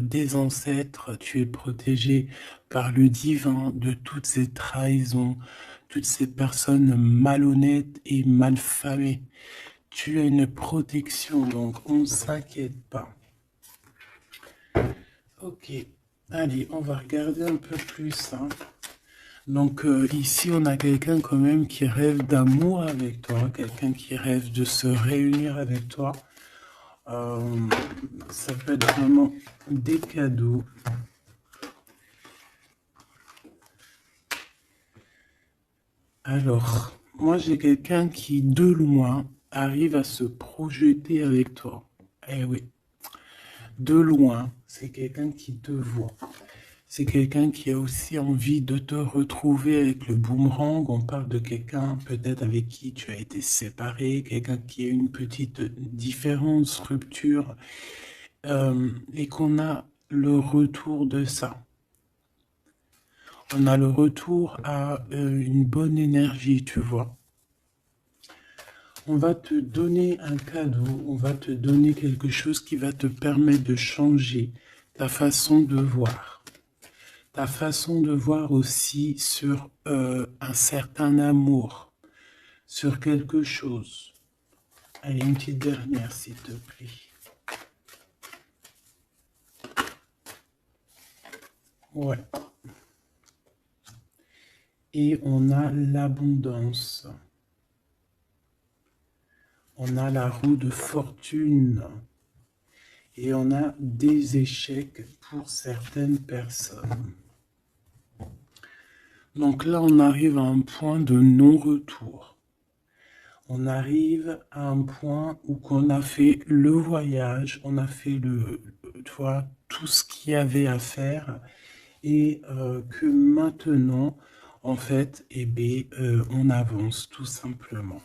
des ancêtres, tu es protégé par le divin de toutes ces trahisons, toutes ces personnes malhonnêtes et malfamées. Tu as une protection, donc on ne s'inquiète pas. Ok, allez, on va regarder un peu plus. Hein. Donc ici, on a quelqu'un quand même qui rêve d'amour avec toi, quelqu'un qui rêve de se réunir avec toi. Ça peut être vraiment des cadeaux. Alors, moi j'ai quelqu'un qui de loin arrive à se projeter avec toi. Eh oui, de loin, c'est quelqu'un qui te voit. C'est quelqu'un qui a aussi envie de te retrouver avec le boomerang. On parle de quelqu'un peut-être avec qui tu as été séparé, quelqu'un qui a une petite différence, rupture, et qu'on a le retour de ça. On a le retour à une bonne énergie, tu vois. On va te donner un cadeau, on va te donner quelque chose qui va te permettre de changer ta façon de voir. Ta façon de voir aussi sur un certain amour, sur quelque chose. Allez, une petite dernière, s'il te plaît. Ouais. Et on a l'abondance. On a la roue de fortune. Et on a des échecs pour certaines personnes. Donc là, on arrive à un point de non-retour. On arrive à un point où on a fait le voyage, on a fait tu vois, tout ce qu'il y avait à faire et que maintenant, en fait, eh bien, on avance tout simplement.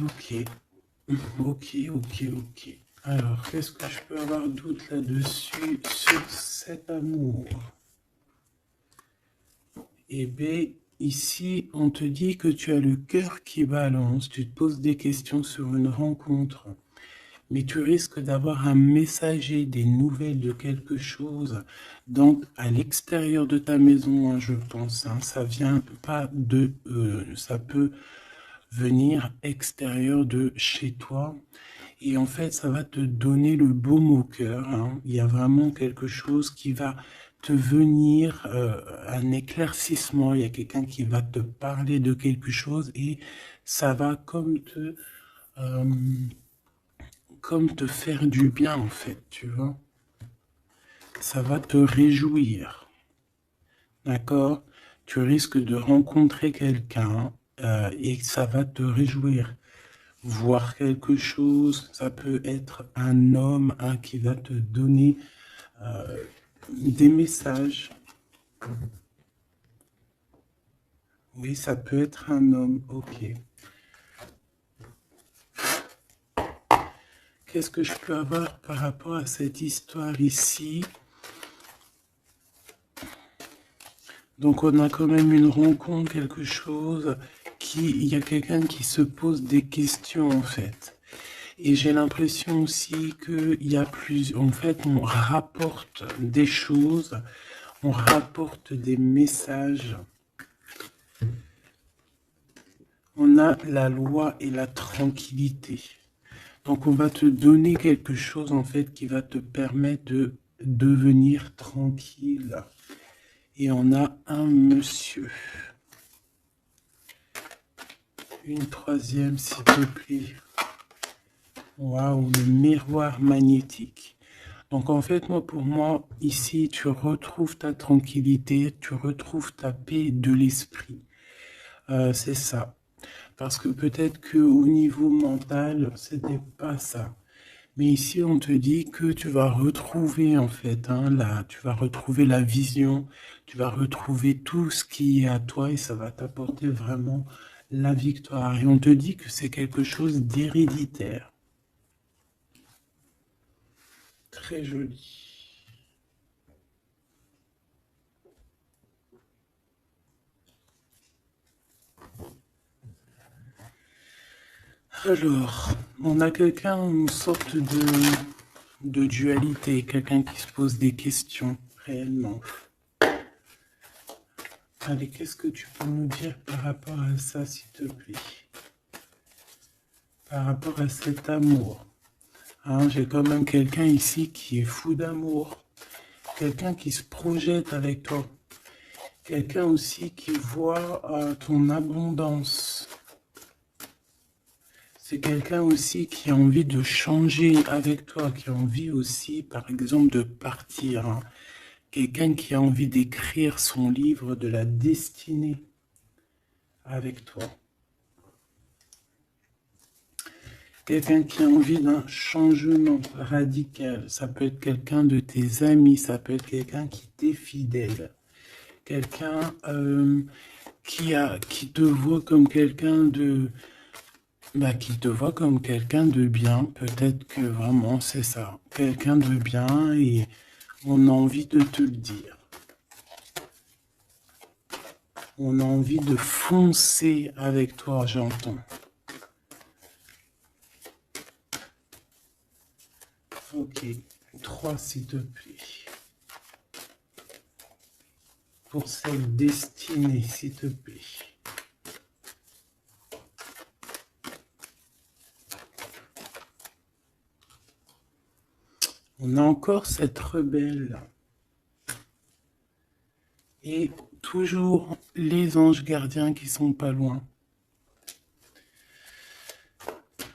Ok, ok. Alors, qu'est-ce que je peux avoir d'autre là-dessus sur cet amour? Eh bien, ici, on te dit que tu as le cœur qui balance, tu te poses des questions sur une rencontre, mais tu risques d'avoir un messager, des nouvelles de quelque chose, donc à l'extérieur de ta maison, hein, je pense, hein, ça vient pas de... ça peut venir extérieur de chez toi, et en fait, ça va te donner le baume au cœur, hein. Il y a vraiment quelque chose qui va te venir, un éclaircissement, il y a quelqu'un qui va te parler de quelque chose et ça va comme te faire du bien en fait, tu vois. Ça va te réjouir, d'accord? Tu risques de rencontrer quelqu'un et ça va te réjouir. Voir quelque chose, ça peut être un homme qui va te donner des messages. Oui, ça peut être un homme, ok. Qu'est-ce que je peux avoir par rapport à cette histoire ici? Donc on a quand même une rencontre, quelque chose il y a quelqu'un qui se pose des questions en fait. Et j'ai l'impression aussi qu'il y a en fait, on rapporte des choses, on rapporte des messages. On a la loi et la tranquillité. Donc on va te donner quelque chose en fait qui va te permettre de devenir tranquille. Et on a un monsieur. Une troisième s'il te plaît. Waouh, le miroir magnétique. Donc en fait, pour moi, ici, tu retrouves ta tranquillité, tu retrouves ta paix de l'esprit. C'est ça. Parce que peut-être qu'au niveau mental, c'était pas ça. Mais ici, on te dit que tu vas retrouver, en fait, tu vas retrouver la vision, tu vas retrouver tout ce qui est à toi et ça va t'apporter vraiment la victoire. Et on te dit que c'est quelque chose d'héréditaire. Très joli. Alors, On a quelqu'un, une sorte de dualité, quelqu'un qui se pose des questions réellement. Allez, qu'est-ce que tu peux nous dire par rapport à ça, s'il te plaît? Par rapport à cet amour. Hein, j'ai quand même quelqu'un ici qui est fou d'amour. Quelqu'un qui se projette avec toi. Quelqu'un aussi qui voit ton abondance. C'est quelqu'un aussi qui a envie de changer avec toi, qui a envie aussi, par exemple, de partir. Hein. Quelqu'un qui a envie d'écrire son livre de la destinée avec toi. Quelqu'un qui a envie d'un changement radical. Ça peut être quelqu'un de tes amis, ça peut être quelqu'un qui t'est fidèle. Quelqu'un qui te voit comme quelqu'un de... qui te voit comme quelqu'un de bien. Peut-être que vraiment c'est ça. Quelqu'un de bien et on a envie de te le dire. On a envie de foncer avec toi, j'entends. Ok, 3 s'il te plaît. Pour cette destinée, s'il te plaît. On a encore cette rebelle. Et toujours les anges gardiens qui sont pas loin.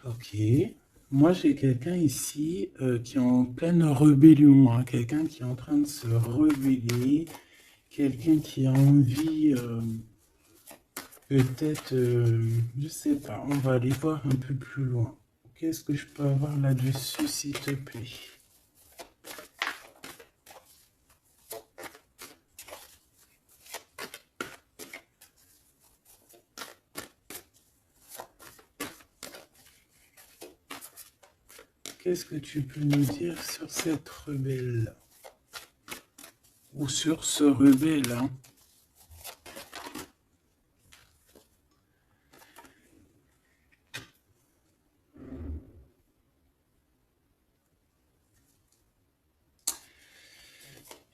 Ok. Moi, j'ai quelqu'un ici qui est en pleine rébellion. Hein, quelqu'un qui est en train de se rebeller. Quelqu'un qui a envie... peut-être... je sais pas. On va aller voir un peu plus loin. Qu'est-ce que je peux avoir là-dessus, s'il te plaît? Qu'est-ce que tu peux nous dire sur cette rebelle? Ou sur ce rebelle, hein?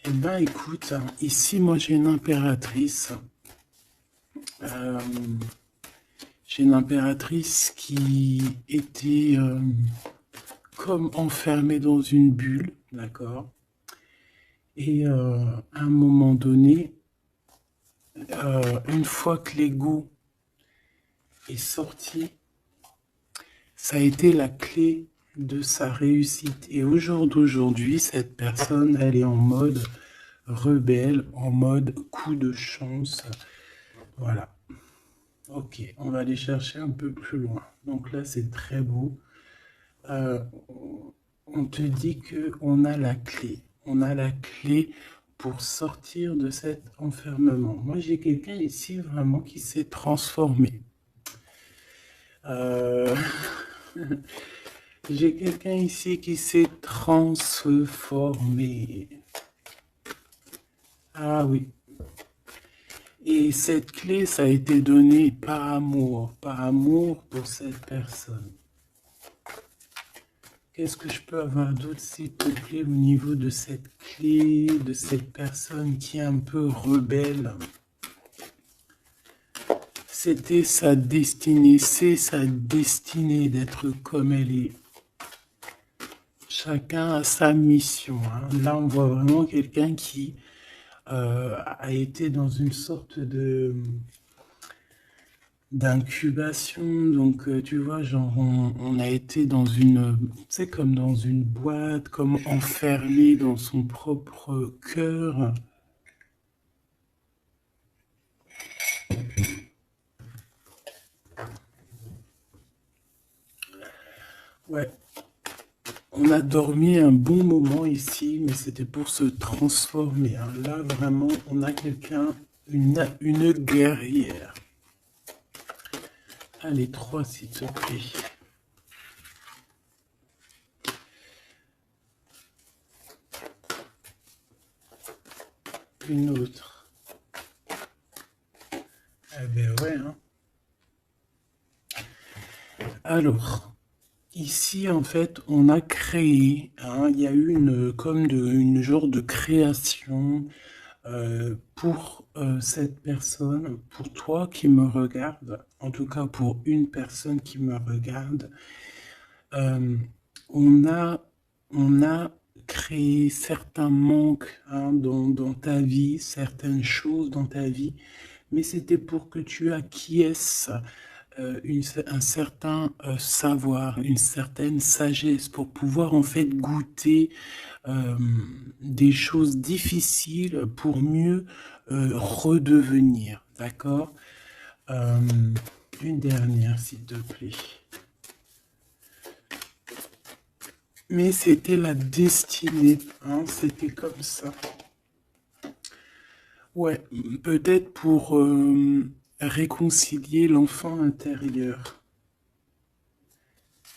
Eh ben, écoute, ici, moi, j'ai une impératrice. J'ai une impératrice qui était comme enfermée dans une bulle, d'accord? Et à un moment donné, une fois que l'ego est sorti, ça a été la clé de sa réussite. Et au jour d'aujourd'hui, cette personne, elle est en mode rebelle, en mode coup de chance. Voilà. Ok, on va aller chercher un peu plus loin. Donc là, c'est très beau. On te dit qu'on a la clé. On a la clé pour sortir de cet enfermement. Moi, j'ai quelqu'un ici vraiment qui s'est transformé. J'ai quelqu'un ici qui s'est transformé. Ah oui. Et cette clé, ça a été donné par amour pour cette personne. Qu'est-ce que je peux avoir d'autre, s'il te plaît, au niveau de cette clé, de cette personne qui est un peu rebelle? C'était sa destinée, c'est sa destinée d'être comme elle est. Chacun a sa mission. Hein. Là, on voit vraiment quelqu'un qui a été dans une sorte d'incubation. Donc, tu vois, genre, on a été dans une, tu sais, comme dans une boîte, comme enfermé dans son propre cœur. Ouais. On a dormi un bon moment ici, mais c'était pour se transformer. Hein. Là, vraiment, on a quelqu'un, une guerrière. Allez, 3, s'il te plaît. Une autre. Eh ben ouais, hein. Alors, Ici, en fait, on a créé, hein, il y a eu une genre de création pour cette personne, pour toi qui me regarde, en tout cas pour une personne qui me regarde. Euh, on a, on a créé certains manques, hein, dans ta vie, certaines choses dans ta vie, mais c'était pour que tu acquiesces un certain savoir, une certaine sagesse pour pouvoir en fait goûter euh, des choses difficiles pour mieux redevenir. D'accord? Euh, une dernière, s'il te plaît. Mais c'était la destinée, hein, c'était comme ça. Ouais, peut-être pour réconcilier l'enfant intérieur.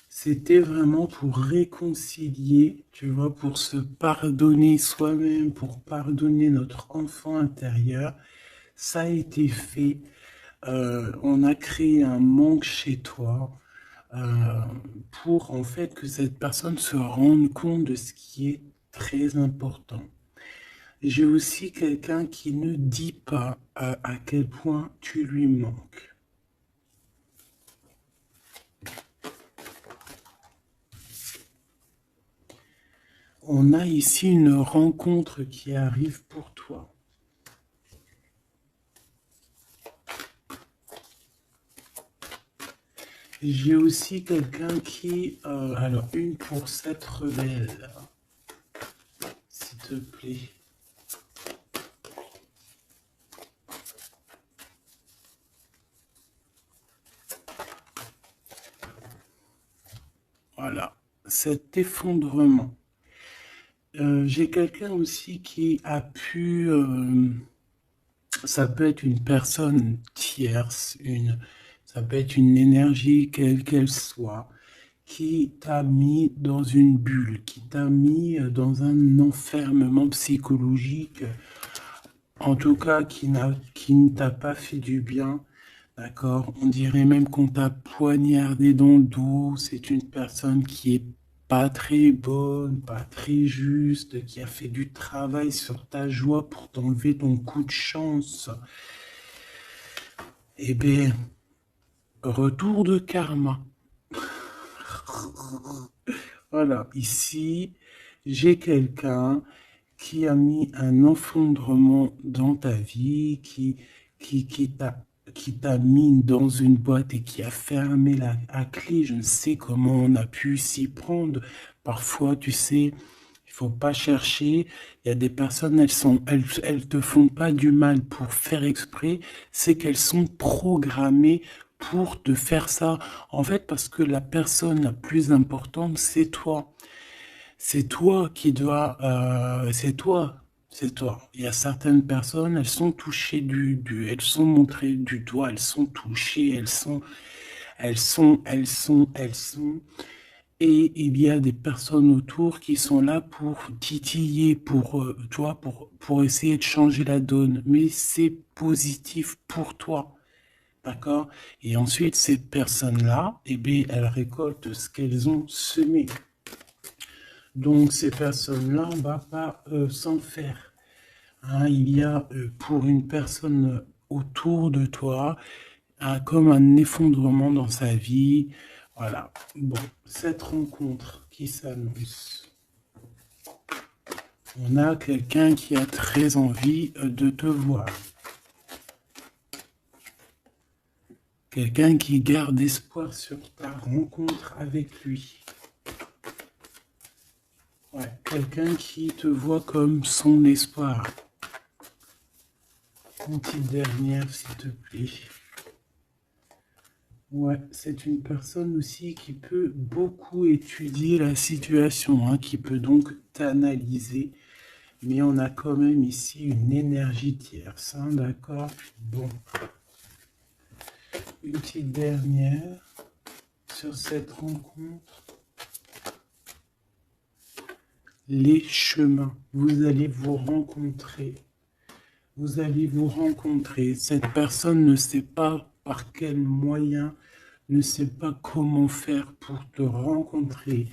C'était vraiment pour réconcilier, tu vois, pour se pardonner soi-même, pour pardonner notre enfant intérieur. Ça a été fait. On a créé un manque chez toi euh, pour en fait que cette personne se rende compte de ce qui est très important. J'ai aussi quelqu'un qui ne dit pas à quel point tu lui manques. On a ici une rencontre qui arrive pour toi. J'ai aussi quelqu'un qui... alors, une pour cette rebelle, s'il te plaît. Voilà, cet effondrement. J'ai quelqu'un aussi qui a pu... ça peut être une personne tierce, ça peut être une énergie quelle qu'elle soit, qui t'a mis dans une bulle, qui t'a mis dans un enfermement psychologique, en tout cas qui ne t'a pas fait du bien, d'accord? On dirait même qu'on t'a poignardé dans le dos, c'est une personne qui est pas très bonne, pas très juste, qui a fait du travail sur ta joie pour t'enlever ton coup de chance. Eh bien, retour de karma. Voilà, ici, j'ai quelqu'un qui a mis un effondrement dans ta vie, qui, qui t'a, qui t'a mis dans une boîte et qui a fermé à clé. Je ne sais comment on a pu s'y prendre. Parfois, tu sais, il faut pas chercher. Il y a des personnes, elles te font pas du mal pour faire exprès. C'est qu'elles sont programmées pour te faire ça. En fait, parce que la personne la plus importante, c'est toi. C'est toi qui dois, c'est toi, c'est toi. Il y a certaines personnes, elles sont touchées elles sont montrées du doigt, elles sont touchées, elles sont. Et il y a des personnes autour qui sont là pour titiller, pour essayer de changer la donne. Mais c'est positif pour toi. D'accord? Et ensuite, ces personnes-là, eh bien, elles récoltent ce qu'elles ont semé. Donc, ces personnes-là, on ne va pas s'en faire. Hein, il y a pour une personne autour de toi comme un effondrement dans sa vie. Voilà. Bon, cette rencontre qui s'annonce. On a quelqu'un qui a très envie de te voir. Quelqu'un qui garde espoir sur ta rencontre avec lui. Ouais, quelqu'un qui te voit comme son espoir. Une petite dernière, s'il te plaît. Ouais, c'est une personne aussi qui peut beaucoup étudier la situation, hein, qui peut donc t'analyser. Mais on a quand même ici une énergie tierce, hein, d'accord? Bon. Une petite dernière sur cette rencontre. Les chemins. Vous allez vous rencontrer. Vous allez vous rencontrer. Cette personne ne sait pas par quel moyen ne sais pas comment faire pour te rencontrer,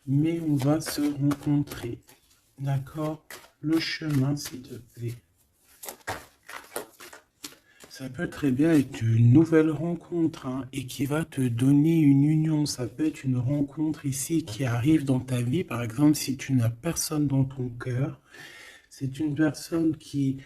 mais on va se rencontrer. D'accord? Le chemin, s'il te plaît. Ça peut très bien être une nouvelle rencontre hein, et qui va te donner une union. Ça peut être une rencontre ici qui arrive dans ta vie. Par exemple, si tu n'as personne dans ton cœur, c'est une personne qui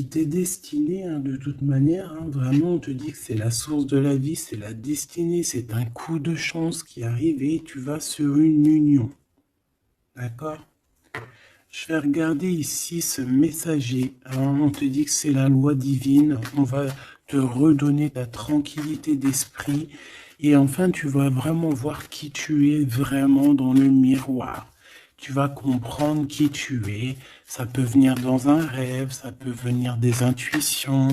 t'est destinée hein, de toute manière. Hein. Vraiment, on te dit que c'est la source de la vie, c'est la destinée, c'est un coup de chance qui arrive et tu vas sur une union. D'accord? Je vais regarder ici ce messager. Alors, on te dit que c'est la loi divine. On va te redonner ta tranquillité d'esprit. Et enfin, tu vas vraiment voir qui tu es vraiment dans le miroir. Tu vas comprendre qui tu es. Ça peut venir dans un rêve, ça peut venir des intuitions,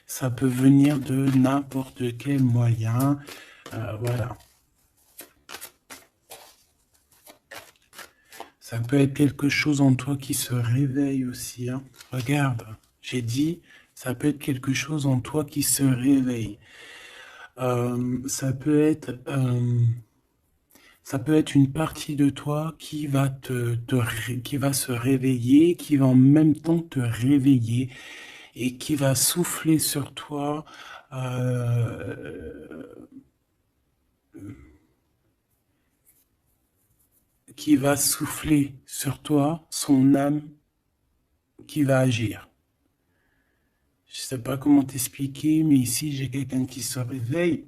ça peut venir de n'importe quel moyen. Voilà. Ça peut être quelque chose en toi qui se réveille aussi. Hein. Regarde, j'ai dit, ça peut être quelque chose en toi qui se réveille. Ça peut être une partie de toi qui va qui va se réveiller, qui va en même temps te réveiller et qui va souffler sur toi. Qui va souffler sur toi son âme qui va agir. Je ne sais pas comment t'expliquer, mais ici j'ai quelqu'un qui se réveille,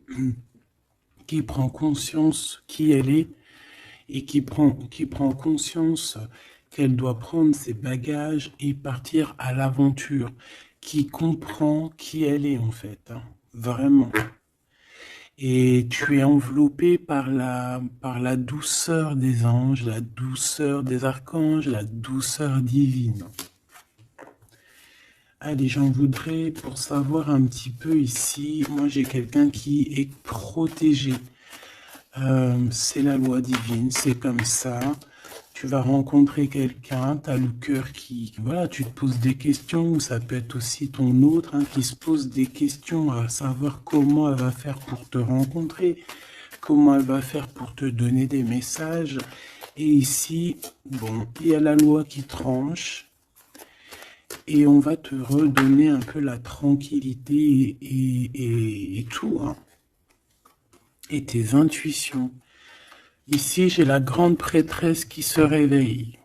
qui prend conscience qui elle est et qui prend conscience qu'elle doit prendre ses bagages et partir à l'aventure, qui comprend qui elle est en fait, hein, vraiment. Et tu es enveloppé par la douceur des anges, la douceur des archanges, la douceur divine. Allez, j'en voudrais pour savoir un petit peu ici. Moi, j'ai quelqu'un qui est protégé. C'est la loi divine, c'est comme ça. Tu vas rencontrer quelqu'un, tu as le cœur qui... Voilà, tu te poses des questions, ou ça peut être aussi ton autre hein, qui se pose des questions à savoir comment elle va faire pour te rencontrer, comment elle va faire pour te donner des messages. Et ici, bon, il y a la loi qui tranche. Et on va te redonner un peu la tranquillité et tout, hein. Et tes intuitions. Ici, j'ai la grande prêtresse qui se réveille.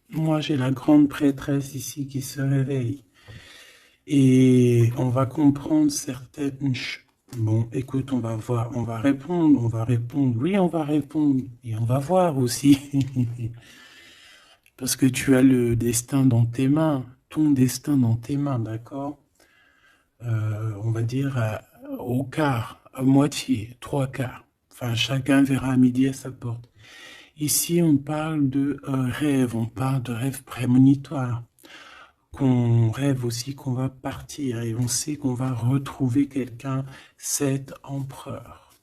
Moi, j'ai la grande prêtresse ici qui se réveille. Et on va comprendre certaines choses. Bon, écoute, on va voir, on va répondre, oui, on va répondre. Et on va voir aussi. Parce que tu as le destin dans tes mains, ton destin dans tes mains, d'accord? On va dire au quart, à moitié, trois quarts. Enfin, chacun verra à midi à sa porte. Ici, on parle de rêve, on parle de rêve prémonitoire. Qu'on rêve aussi qu'on va partir et on sait qu'on va retrouver quelqu'un, cet empereur.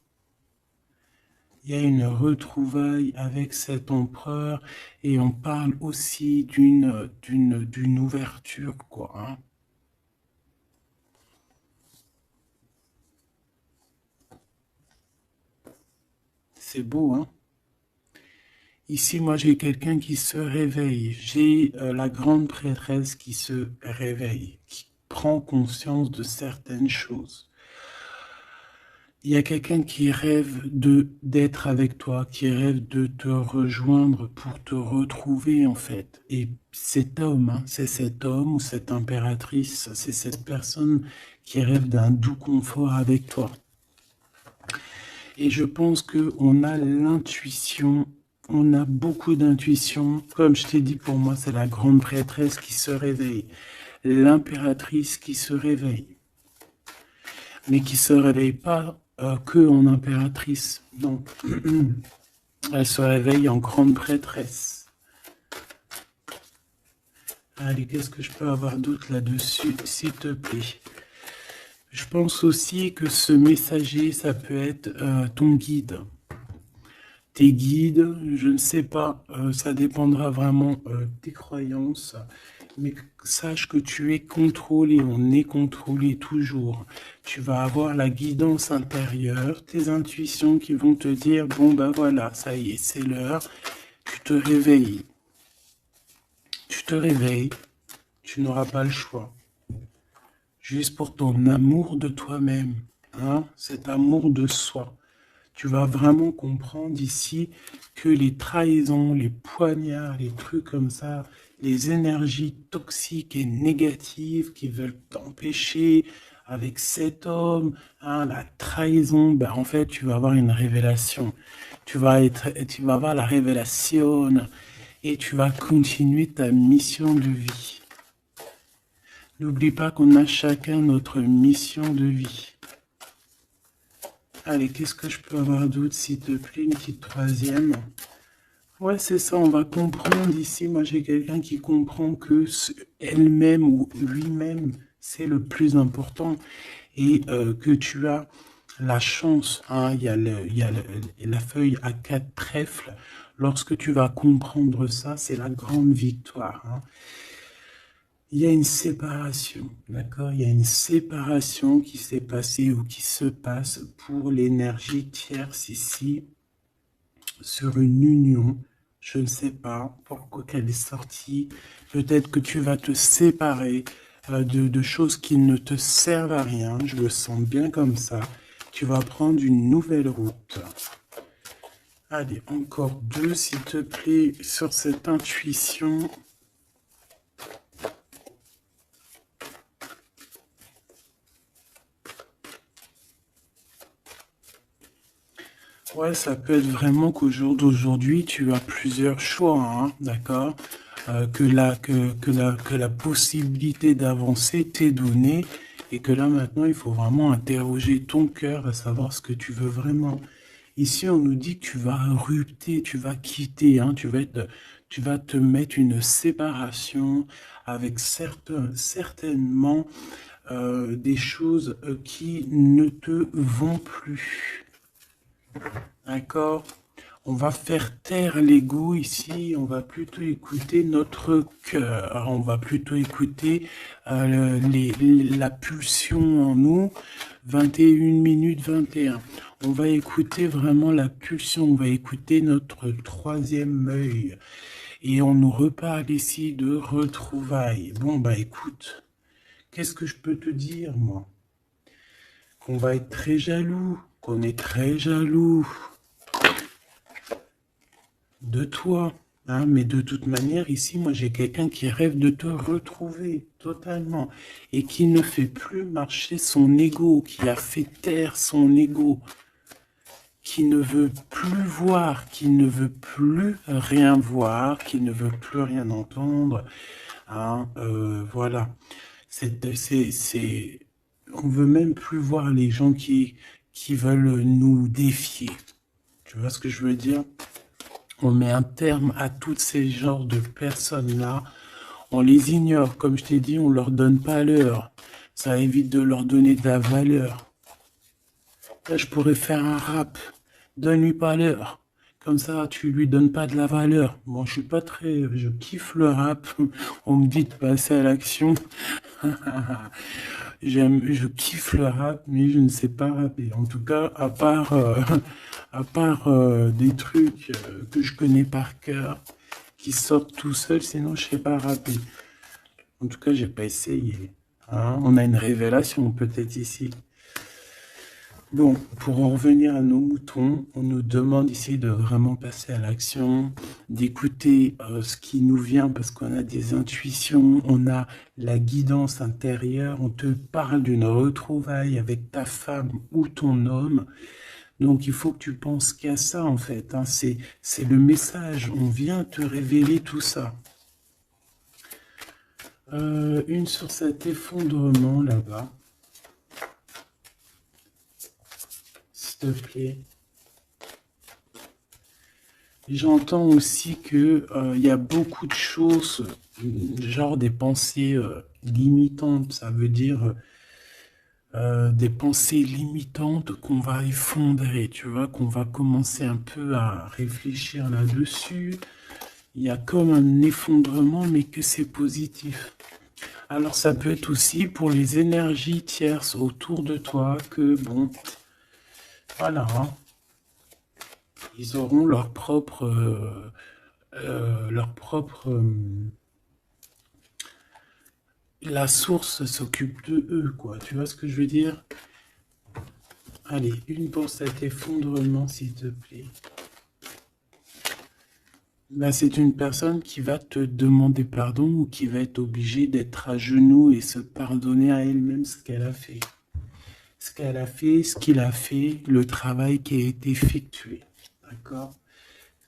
Il y a une retrouvaille avec cet empereur et on parle aussi d'une ouverture, quoi. Hein. C'est beau, hein? Ici, moi, j'ai quelqu'un qui se réveille. J'ai la grande prêtresse qui se réveille, qui prend conscience de certaines choses. Il y a quelqu'un qui rêve d'être avec toi, qui rêve de te rejoindre pour te retrouver, en fait. Et cet homme, hein, c'est cet homme ou cette impératrice, c'est cette personne qui rêve d'un doux confort avec toi. Et je pense qu'on a l'intuition, on a beaucoup d'intuition. Comme je t'ai dit, pour moi, c'est la grande prêtresse qui se réveille, l'impératrice qui se réveille, mais qui se réveille pas que en impératrice. Non, elle se réveille en grande prêtresse. Allez, qu'est-ce que je peux avoir d'autre là-dessus, s'il te plaît? Je pense aussi que ce messager, ça peut être ton guide. Tes guides, je ne sais pas, ça dépendra vraiment tes croyances. mais sache que tu es contrôlé, on est contrôlé toujours. Tu vas avoir la guidance intérieure, tes intuitions qui vont te dire, bon ben voilà, ça y est, c'est l'heure, tu te réveilles. Tu te réveilles, tu n'auras pas le choix. Juste pour ton amour de toi-même, hein, cet amour de soi. Tu vas vraiment comprendre ici que les trahisons, les poignards, les trucs comme ça, les énergies toxiques et négatives qui veulent t'empêcher avec cet homme, hein, la trahison, ben en fait, tu vas avoir une révélation. Tu vas avoir la révélation et tu vas continuer ta mission de vie. N'oublie pas qu'on a chacun notre mission de vie. Allez, qu'est-ce que je peux avoir d'autre, s'il te plaît? Une petite troisième. Ouais, c'est ça, on va comprendre ici. Moi, j'ai quelqu'un qui comprend que elle-même ou lui-même, c'est le plus important. Et que tu as la chance, hein, il y a la feuille à 4 trèfles. Lorsque tu vas comprendre ça, c'est la grande victoire. Hein. Il y a une séparation, d'accord? Il y a une séparation qui s'est passée ou qui se passe pour l'énergie tierce ici, sur une union. Je ne sais pas pourquoi qu'elle est sortie. Peut-être que tu vas te séparer de choses qui ne te servent à rien. Je le sens bien comme ça. Tu vas prendre une nouvelle route. Allez, encore deux, s'il te plaît, sur cette intuition. Ouais, ça peut être vraiment qu'au jour d'aujourd'hui, tu as plusieurs choix, hein, d'accord? Que la possibilité d'avancer t'est donnée et que là maintenant, il faut vraiment interroger ton cœur à savoir ce que tu veux vraiment. Ici, on nous dit que tu vas rupter, tu vas quitter, hein, tu vas te mettre une séparation avec certainement des choses qui ne te vont plus. D'accord? On va faire taire l'ego ici, on va plutôt écouter notre cœur, on va plutôt écouter la pulsion en nous, 21 minutes 21. On va écouter vraiment la pulsion, on va écouter notre troisième œil. Et on nous reparle ici de retrouvailles. Bon, bah écoute, qu'est-ce que je peux te dire, moi? Qu'on va être très jaloux, qu'on est très jaloux de toi. Hein, mais de toute manière, ici, moi, j'ai quelqu'un qui rêve de te retrouver totalement et qui ne fait plus marcher son ego, qui a fait taire son ego, qui ne veut plus voir, qui ne veut plus rien voir, qui ne veut plus rien entendre. Hein, voilà. On veut même plus voir les gens qui veulent nous défier. Tu vois ce que je veux dire? On met un terme à tous ces genres de personnes-là. On les ignore, comme je t'ai dit, on leur donne pas l'heure. Ça évite de leur donner de la valeur. Là, je pourrais faire un rap. Donne-lui pas l'heure. Comme ça, tu lui donnes pas de la valeur. Bon, je suis pas très... Je kiffe le rap. On me dit de passer à l'action. Je kiffe le rap, mais je ne sais pas rapper. En tout cas, à part des trucs que je connais par cœur, qui sortent tout seuls, sinon je ne sais pas rapper. En tout cas, j'ai pas essayé. Hein, on a une révélation peut-être ici. Bon, pour en revenir à nos moutons, on nous demande ici de vraiment passer à l'action, d'écouter ce qui nous vient parce qu'on a des intuitions, on a la guidance intérieure, on te parle d'une retrouvaille avec ta femme ou ton homme. Donc il faut que tu penses qu'à ça en fait, hein. C'est le message, on vient te révéler tout ça. Une sur cet effondrement là-bas. S'il te plaît. J'entends aussi que y a beaucoup de choses, genre des pensées limitantes, ça veut dire des pensées limitantes qu'on va effondrer, tu vois, qu'on va commencer un peu à réfléchir là-dessus. Il y a comme un effondrement, mais que c'est positif. Alors ça peut être aussi pour les énergies tierces autour de toi que, bon, voilà, hein, ils auront la source s'occupe de eux, quoi. Tu vois ce que je veux dire? Allez, une pour cet effondrement, s'il te plaît. Là, c'est une personne qui va te demander pardon ou qui va être obligée d'être à genoux et se pardonner à elle-même ce qu'elle a fait. Ce qu'elle a fait, ce qu'il a fait, le travail qui a été effectué. D'accord?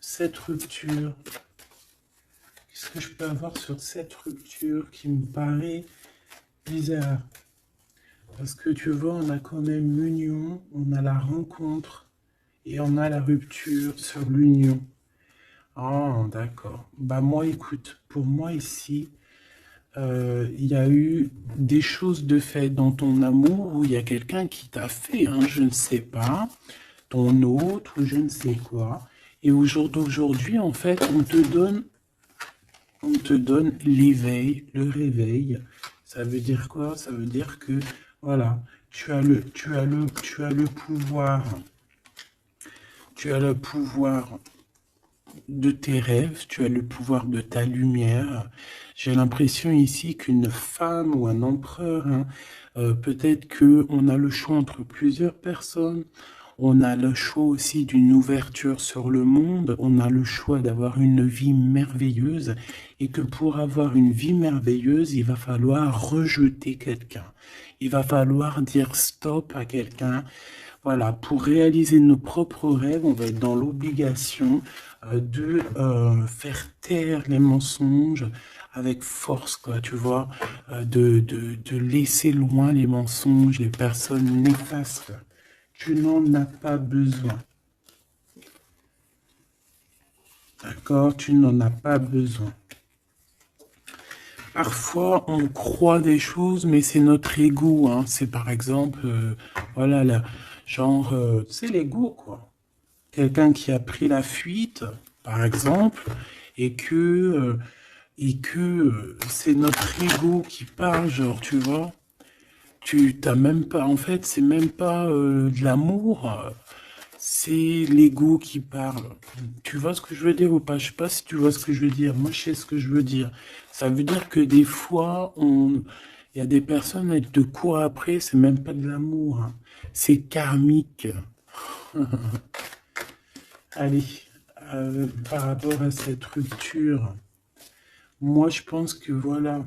Cette rupture, qu'est-ce que je peux avoir sur cette rupture qui me paraît bizarre? Parce que tu vois, on a quand même l'union, on a la rencontre et on a la rupture sur l'union. Ah, d'accord. Bah moi, écoute, pour moi ici, il y a eu des choses de fait dans ton amour où il y a quelqu'un qui t'a fait, hein, je ne sais pas, ton autre ou je ne sais quoi. Et au jour d'aujourd'hui, en fait, on te donne l'éveil, le réveil. Ça veut dire quoi? Ça veut dire que, voilà, tu as le pouvoir de tes rêves, tu as le pouvoir de ta lumière. J'ai l'impression ici qu'une femme ou un empereur, hein, peut-être qu'on a le choix entre plusieurs personnes, on a le choix aussi d'une ouverture sur le monde, on a le choix d'avoir une vie merveilleuse et que pour avoir une vie merveilleuse, il va falloir rejeter quelqu'un. Il va falloir dire stop à quelqu'un. Voilà, pour réaliser nos propres rêves, on va être dans l'obligation de faire taire les mensonges avec force, quoi, tu vois, de laisser loin les mensonges, les personnes néfastes. Tu n'en as pas besoin. D'accord? Tu n'en as pas besoin. Parfois, on croit des choses, mais c'est notre ego, hein. C'est par exemple, voilà, genre, c'est l'ego, quoi. Quelqu'un qui a pris la fuite, par exemple, et que c'est notre ego qui parle, genre, tu vois. Tu t'as même pas, en fait, c'est même pas de l'amour, c'est l'ego qui parle. Tu vois ce que je veux dire ou pas? Je sais pas si tu vois ce que je veux dire. Moi, je sais ce que je veux dire. Ça veut dire que des fois, il y a des personnes, elles te courent après, c'est même pas de l'amour, hein. C'est karmique. Allez, par rapport à cette rupture, moi, je pense que voilà.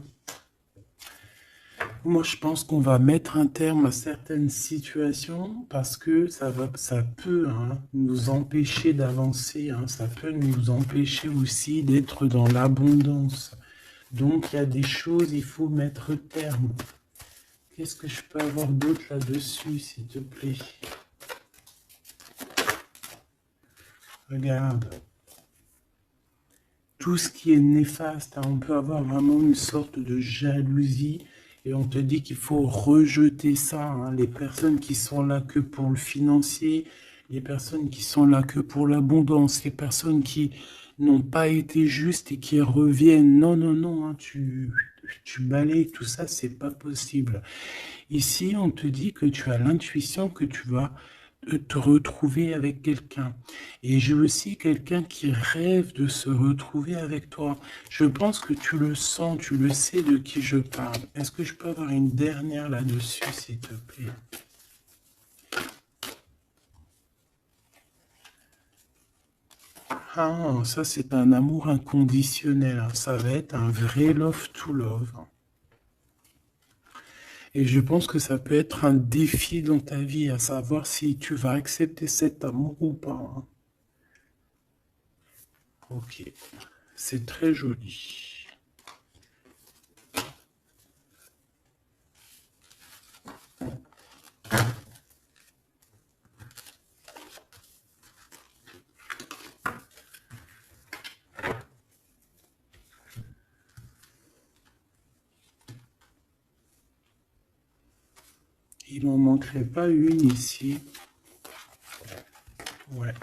Moi, je pense qu'on va mettre un terme à certaines situations parce que ça peut, hein, nous empêcher d'avancer, hein, ça peut nous empêcher aussi d'être dans l'abondance. Donc, il y a des choses, il faut mettre terme. Qu'est-ce que je peux avoir d'autre là-dessus, s'il te plaît? Regarde. Tout ce qui est néfaste, hein, on peut avoir vraiment une sorte de jalousie et on te dit qu'il faut rejeter ça, hein. Les personnes qui sont là que pour le financier, les personnes qui sont là que pour l'abondance, les personnes qui n'ont pas été justes et qui reviennent. Non, non, non, hein, tu balayes tout ça, c'est pas possible. Ici, on te dit que tu as l'intuition que tu vas te retrouver avec quelqu'un. Et j'ai aussi quelqu'un qui rêve de se retrouver avec toi. Je pense que tu le sens, tu le sais de qui je parle. Est-ce que je peux avoir une dernière là-dessus, s'il te plaît? Ah, ça c'est un amour inconditionnel, hein. Ça va être un vrai love to love. Et je pense que ça peut être un défi dans ta vie, à savoir si tu vas accepter cet amour ou pas, hein. Ok, c'est très joli. Il n'en manquerait pas une ici. Ouais.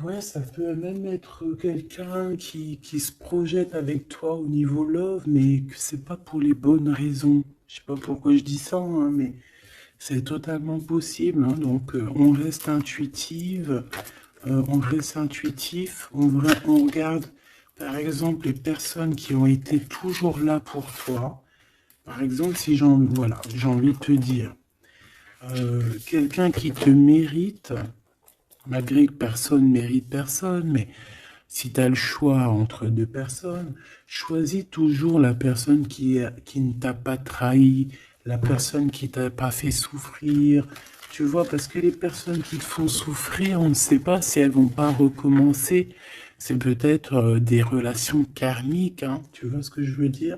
Ouais, ça peut même être quelqu'un qui se projette avec toi au niveau love, mais que c'est pas pour les bonnes raisons. Je sais pas pourquoi je dis ça, hein, mais c'est totalement possible, hein. Donc, on reste intuitif, on regarde, par exemple, les personnes qui ont été toujours là pour toi. Par exemple, si voilà, j'ai envie de te dire, quelqu'un qui te mérite, malgré que personne mérite personne, mais si tu as le choix entre deux personnes, choisis toujours la personne qui ne t'a pas trahi, la personne qui t'a pas fait souffrir. Tu vois, parce que les personnes qui te font souffrir, on ne sait pas si elles vont pas recommencer. C'est peut-être des relations karmiques, hein, tu vois ce que je veux dire?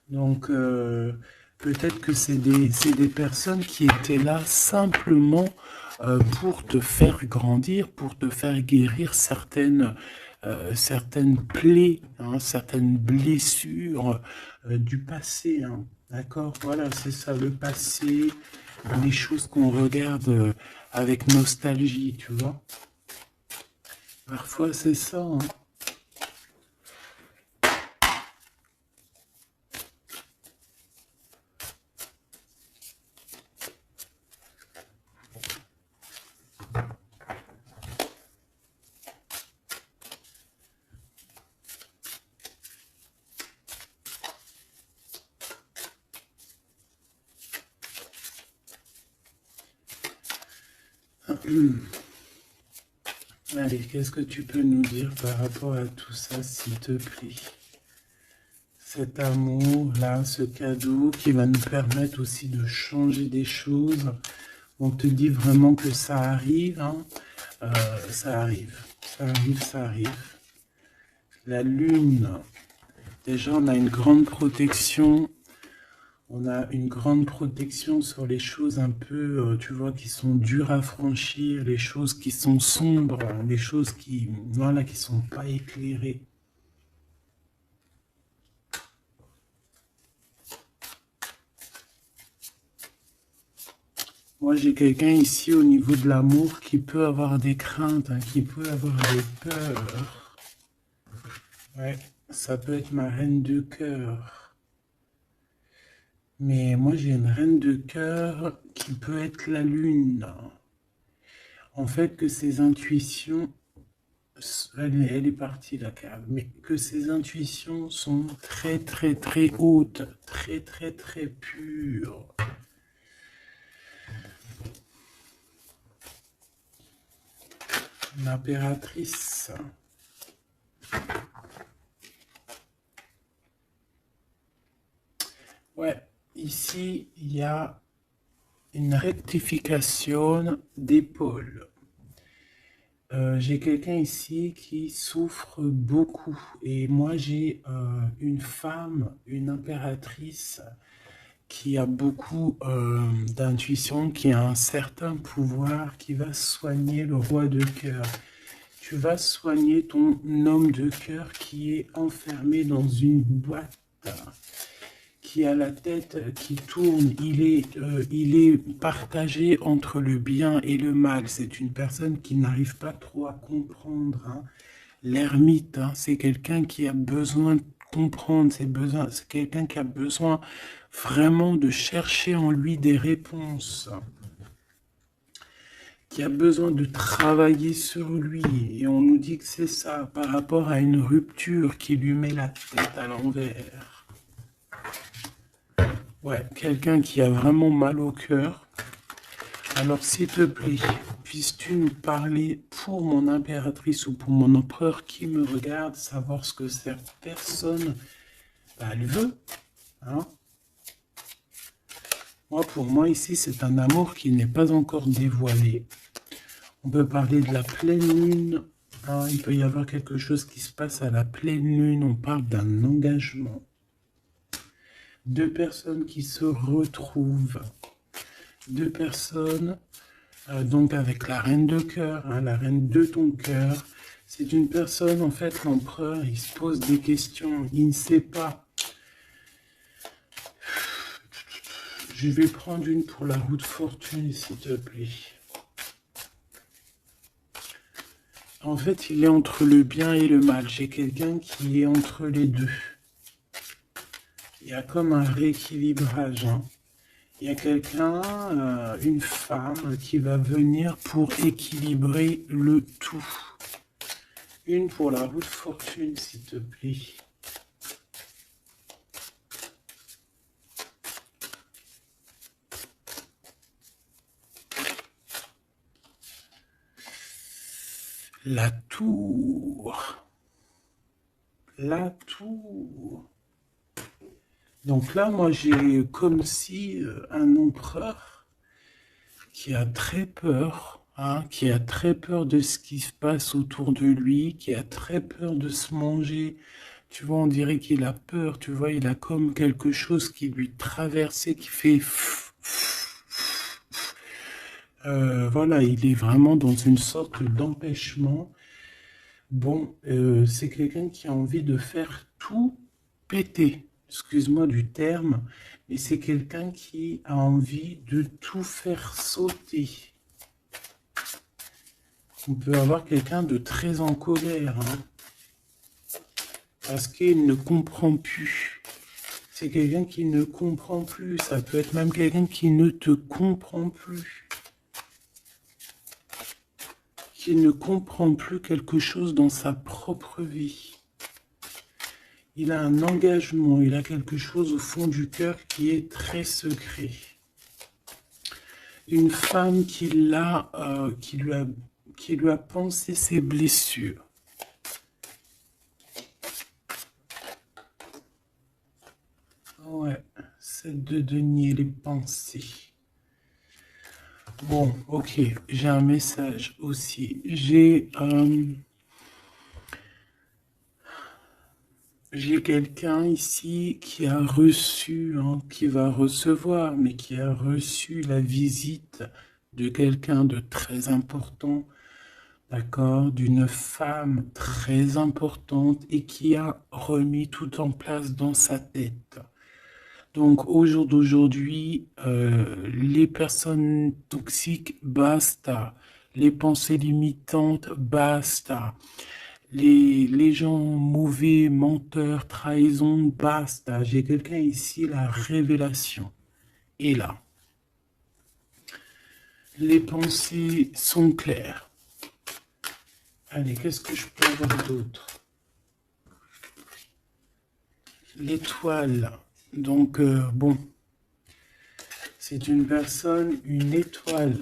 Donc, peut-être que c'est des personnes qui étaient là simplement pour te faire grandir, pour te faire guérir certaines plaies, hein, certaines blessures du passé, hein. D'accord? Voilà, c'est ça, le passé, les choses qu'on regarde avec nostalgie, tu vois? Parfois, c'est ça, hein. Allez, qu'est-ce que tu peux nous dire par rapport à tout ça, s'il te plaît? Cet amour-là, ce cadeau qui va nous permettre aussi de changer des choses. On te dit vraiment que ça arrive, hein. Ça arrive, ça arrive, ça arrive. La lune, déjà on a une grande protection. On a une grande protection sur les choses un peu, tu vois, qui sont dures à franchir, les choses qui sont sombres, les choses qui, voilà, qui sont pas éclairées. Moi, j'ai quelqu'un ici au niveau de l'amour qui peut avoir des craintes, hein, qui peut avoir des peurs. Ouais, ça peut être ma reine de cœur. Mais moi, j'ai une reine de cœur qui peut être la lune. En fait, que ses intuitions, elle est partie la carte, mais que ses intuitions sont très très très hautes, très très très pures. L'impératrice. Ouais, ici, il y a une rectification d'épaule. J'ai quelqu'un ici qui souffre beaucoup et moi j'ai une femme, une impératrice qui a beaucoup d'intuition, qui a un certain pouvoir, qui va soigner le roi de cœur. Tu vas soigner ton homme de cœur qui est enfermé dans une boîte, qui a la tête qui tourne. Il est partagé entre le bien et le mal. C'est une personne qui n'arrive pas trop à comprendre, hein. L'ermite, hein, c'est quelqu'un qui a besoin de comprendre ses besoins. C'est quelqu'un qui a besoin vraiment de chercher en lui des réponses, qui a besoin de travailler sur lui. Et on nous dit que c'est ça, par rapport à une rupture qui lui met la tête à l'envers. Ouais, quelqu'un qui a vraiment mal au cœur. Alors, s'il te plaît, puisses-tu nous parler pour mon impératrice ou pour mon empereur qui me regarde, savoir ce que cette personne, elle veut, hein? Moi, pour moi, ici, c'est un amour qui n'est pas encore dévoilé. On peut parler de la pleine lune, hein. Il peut y avoir quelque chose qui se passe à la pleine lune. On parle d'un engagement. Deux personnes qui se retrouvent. Deux personnes, donc avec la reine de cœur, hein, la reine de ton cœur. C'est une personne, en fait, l'empereur, il se pose des questions. Il ne sait pas. Je vais prendre une pour la roue de fortune, s'il te plaît. En fait, il est entre le bien et le mal. J'ai quelqu'un qui est entre les deux. Il y a comme un rééquilibrage, hein. Il y a quelqu'un, une femme, qui va venir pour équilibrer le tout. Une pour la roue de fortune, s'il te plaît. La tour. La tour. Donc là, moi, j'ai comme si un empereur qui a très peur, hein, qui a très peur de ce qui se passe autour de lui, qui a très peur de se manger. Tu vois, on dirait qu'il a peur, tu vois, il a comme quelque chose qui lui traverse et qui fait... voilà, il est vraiment dans une sorte d'empêchement. Bon, c'est quelqu'un qui a envie de faire tout péter. Excuse-moi du terme, mais c'est quelqu'un qui a envie de tout faire sauter. On peut avoir quelqu'un de très en colère, hein, parce qu'il ne comprend plus. C'est quelqu'un qui ne comprend plus. Ça peut être même quelqu'un qui ne te comprend plus. Qui ne comprend plus quelque chose dans sa propre vie. Il a un engagement, il a quelque chose au fond du cœur qui est très secret. Une femme qui lui a pensé ses blessures. Ouais, celle de denier les pensées. Bon, ok, j'ai un message aussi. J'ai quelqu'un ici qui a reçu, hein, qui va recevoir, mais qui a reçu la visite de quelqu'un de très important, d'accord, d'une femme très importante et qui a remis tout en place dans sa tête. Donc au jour d'aujourd'hui, les personnes toxiques, basta. Les pensées limitantes, basta. Les gens mauvais, menteurs, trahison, basta. J'ai quelqu'un ici, la révélation est là. Les pensées sont claires. Allez, qu'est-ce que je peux avoir d'autre? L'étoile. Donc, bon, c'est une personne, une étoile.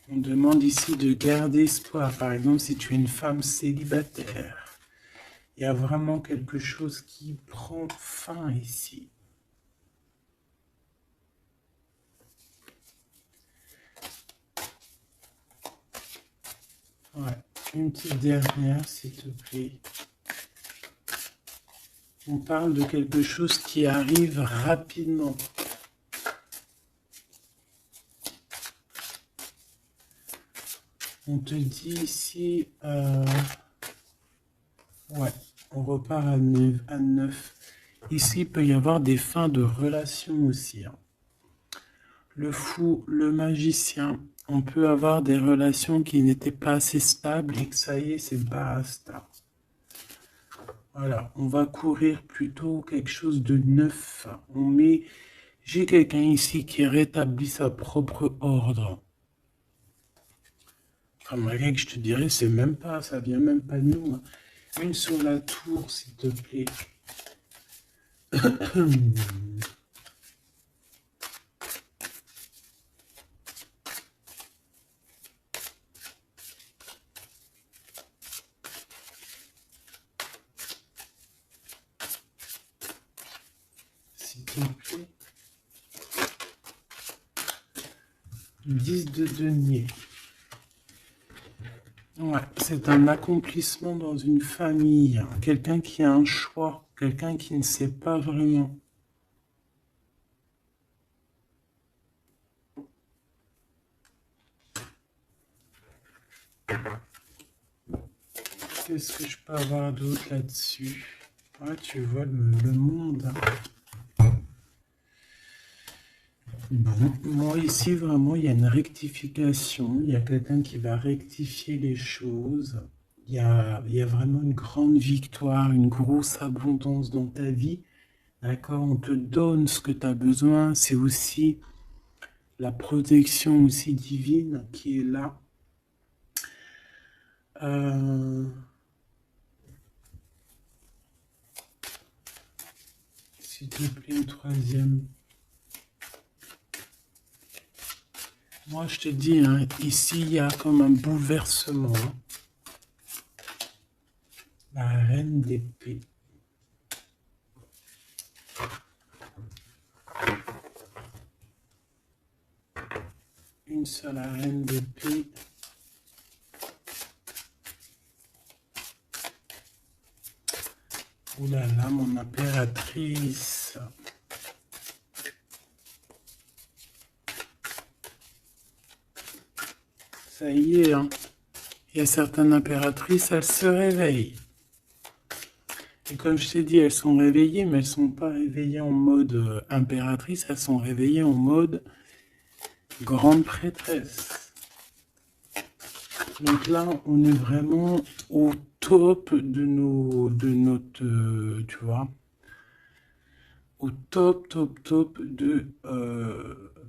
On demande ici de garder espoir. Par exemple, si tu es une femme célibataire, il y a vraiment quelque chose qui prend fin ici. Ouais, une petite dernière, s'il te plaît. On parle de quelque chose qui arrive rapidement. On te dit ici, ouais, on repart à 9. Ici, il peut y avoir des fins de relation aussi, hein. Le fou, le magicien, on peut avoir des relations qui n'étaient pas assez stables et que ça y est, c'est basta. Voilà, on va courir plutôt quelque chose de neuf. J'ai quelqu'un ici qui rétablit sa propre ordre. Enfin, malgré que je te dirais, c'est même pas, ça vient même pas de nous, hein. Une sur la tour, s'il te plaît. S'il te plaît. 10 de denier. Ouais, c'est un accomplissement dans une famille. Quelqu'un qui a un choix. Quelqu'un qui ne sait pas vraiment. Qu'est-ce que je peux avoir d'autre là-dessus? Ouais, tu vois le monde, hein. Bon, moi ici vraiment il y a une rectification, il y a quelqu'un qui va rectifier les choses, il y a vraiment une grande victoire, une grosse abondance dans ta vie, d'accord? On te donne ce que tu as besoin, c'est aussi la protection aussi divine qui est là. S'il te plaît, une troisième. Moi, je te dis, hein, ici, il y a comme un bouleversement. La reine d'épée. Une seule reine d'épée. Ouh là là, mon impératrice. Ça y est, hein. Il y a certaines impératrices, elles se réveillent. Et comme je t'ai dit, elles sont réveillées, mais elles ne sont pas réveillées en mode impératrice, elles sont réveillées en mode grande prêtresse. Donc là, on est vraiment au top de notre, tu vois, au top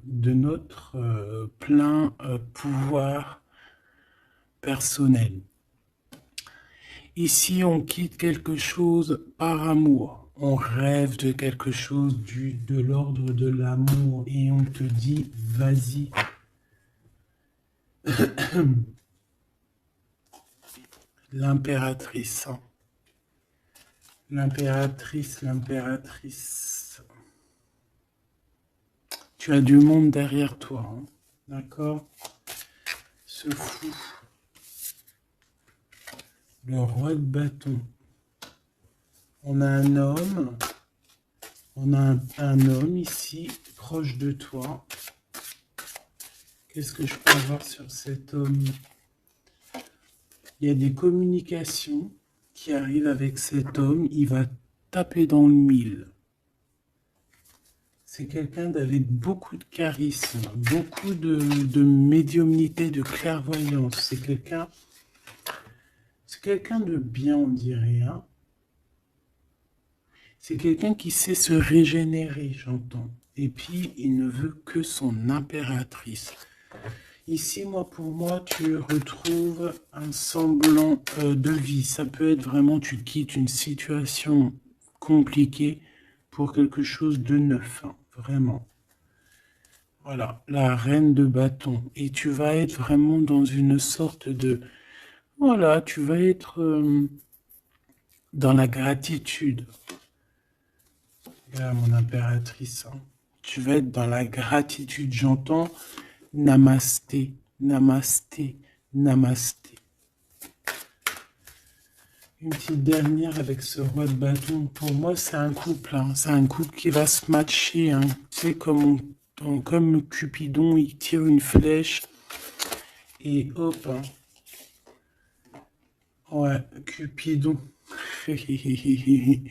de notre plein pouvoir personnel. Ici, on quitte quelque chose par amour. On rêve de quelque chose de l'ordre de l'amour et on te dit, vas-y. L'impératrice. Hein. L'impératrice. Tu as du monde derrière toi. Hein. D'accord? Ce fou. Le roi de bâton. On a un homme. On a un homme ici, proche de toi. Qu'est-ce que je peux avoir sur cet homme? Il y a des communications qui arrivent avec cet homme. Il va taper dans le mille. C'est quelqu'un avec beaucoup de charisme, beaucoup de médiumnité, de clairvoyance. C'est quelqu'un de bien, on dirait. Hein. C'est quelqu'un qui sait se régénérer, j'entends. Et puis, il ne veut que son impératrice. Ici, pour moi, tu retrouves un semblant de vie. Ça peut être vraiment, tu quittes une situation compliquée pour quelque chose de neuf, hein, vraiment. Voilà, la reine de bâton. Et tu vas être vraiment dans une sorte de... Voilà, tu vas être dans la gratitude. Regarde mon impératrice. Hein. Tu vas être dans la gratitude. J'entends namasté, namasté, namasté. Une petite dernière avec ce roi de bâton. Pour moi, c'est un couple. Hein. C'est un couple qui va se matcher. Hein. Tu sais, comme Cupidon, il tire une flèche. Et hop. Hein. Ouais, Cupidon. Il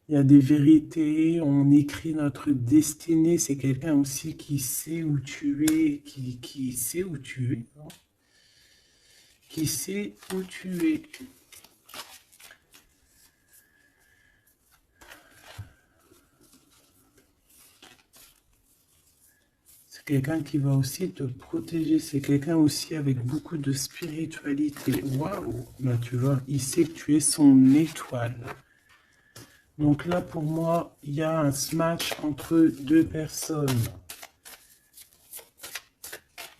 y a des vérités, on écrit notre destinée. C'est quelqu'un aussi qui sait où tu es, qui sait où tu es. Hein. Qui sait où tu es. C'est quelqu'un qui va aussi te protéger. C'est quelqu'un aussi avec beaucoup de spiritualité. Waouh! Là, tu vois, il sait que tu es son étoile. Donc là, pour moi, il y a un smash entre deux personnes.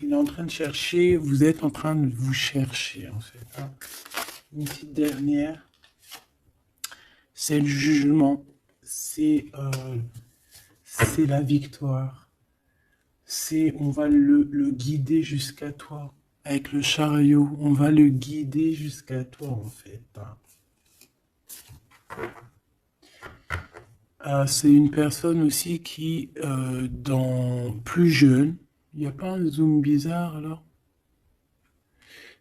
Il est en train de chercher, vous êtes en train de vous chercher, en fait. Hein. Une petite dernière. C'est le jugement. C'est la victoire. On va le guider jusqu'à toi. Avec le chariot, on va le guider jusqu'à toi, en fait. C'est une personne aussi qui, plus jeune, il n'y a pas un zoom bizarre, alors?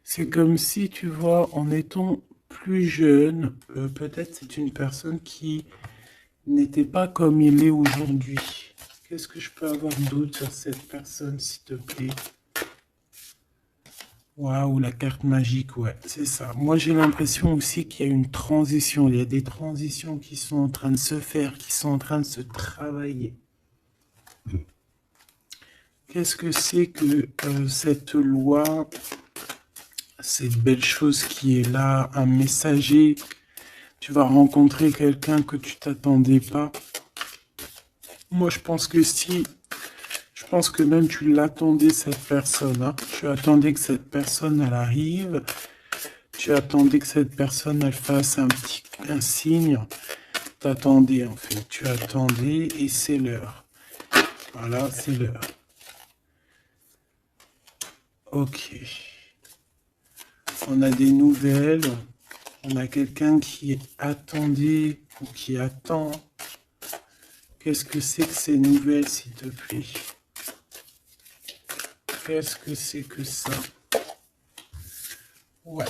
C'est comme si, tu vois, en étant plus jeune, peut-être c'est une personne qui n'était pas comme il est aujourd'hui. Qu'est-ce que je peux avoir d'autre sur cette personne, s'il te plaît? Waouh, la carte magique, ouais, c'est ça. Moi, j'ai l'impression aussi qu'il y a une transition. Il y a des transitions qui sont en train de se faire, qui sont en train de se travailler. Qu'est-ce que c'est que cette loi, cette belle chose qui est là, un messager? Tu vas rencontrer quelqu'un que tu t'attendais pas. Moi, je pense que si, je pense que même tu l'attendais, cette personne, hein. Tu attendais que cette personne, elle arrive. Tu attendais que cette personne, elle fasse un signe. T'attendais, en fait. Tu attendais et c'est l'heure. Voilà, c'est l'heure. Ok. On a des nouvelles. On a quelqu'un qui attendait ou qui attend. Qu'est-ce que c'est que ces nouvelles, s'il te plaît? Qu'est-ce que c'est que ça? Ouais,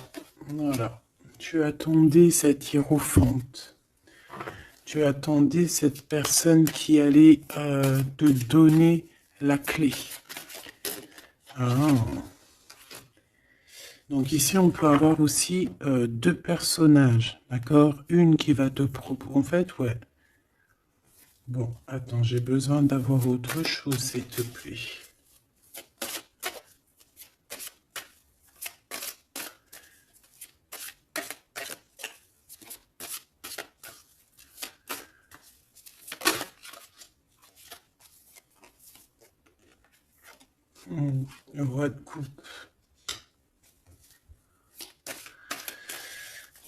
voilà. Tu attendais cette hiérophante. Tu attendais cette personne qui allait te donner la clé. Ah. Donc ici, on peut avoir aussi deux personnages, d'accord? Une qui va te proposer... En fait, ouais. Bon, attends, j'ai besoin d'avoir autre chose, s'il te plaît. Le roi de coupe.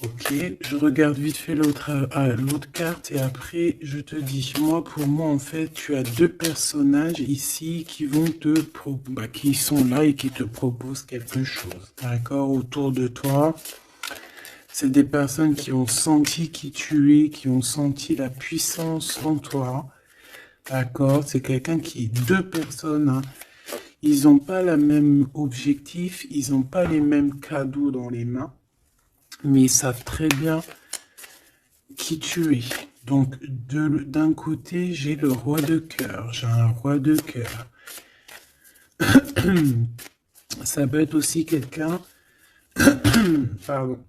Ok, je regarde vite fait l'autre carte et après je te dis. Moi, pour moi, en fait, tu as deux personnages ici qui vont qui sont là et qui te proposent quelque chose. D'accord, autour de toi. C'est des personnes qui ont senti qui tu es, qui ont senti la puissance en toi. D'accord, c'est quelqu'un qui, deux personnes, hein. Ils n'ont pas le même objectif, ils n'ont pas les mêmes cadeaux dans les mains, mais ils savent très bien qui tu es. Donc, d'un côté, j'ai le roi de cœur, j'ai un roi de cœur. Ça peut être aussi quelqu'un... Pardon.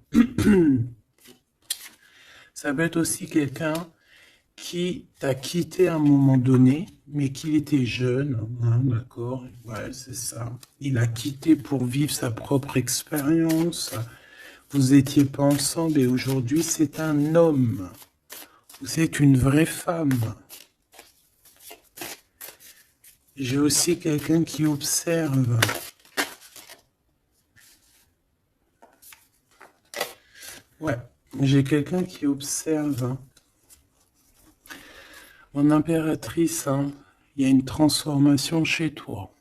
Ça peut être aussi quelqu'un qui t'a quitté à un moment donné, mais qu'il était jeune, hein, d'accord? Ouais, c'est ça. Il a quitté pour vivre sa propre expérience. Vous n'étiez pas ensemble et aujourd'hui, c'est un homme. C'est une vraie femme. J'ai aussi quelqu'un qui observe. Ouais, j'ai quelqu'un qui observe. Mon impératrice, hein, il y a une transformation chez toi.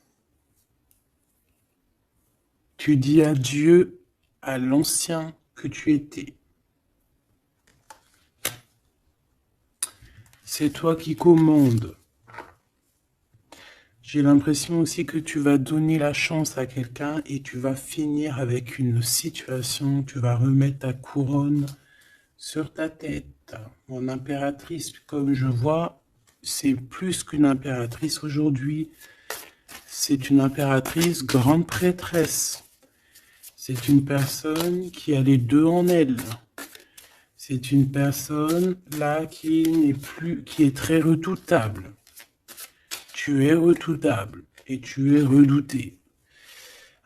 Tu dis adieu à l'ancien que tu étais. C'est toi qui commandes. J'ai l'impression aussi que tu vas donner la chance à quelqu'un et tu vas finir avec une situation, tu vas remettre ta couronne sur ta tête. Mon impératrice, comme je vois, c'est plus qu'une impératrice aujourd'hui. C'est une impératrice grande prêtresse. C'est une personne qui a les deux en elle. C'est une personne là qui est très redoutable. Tu es redoutable et tu es redouté.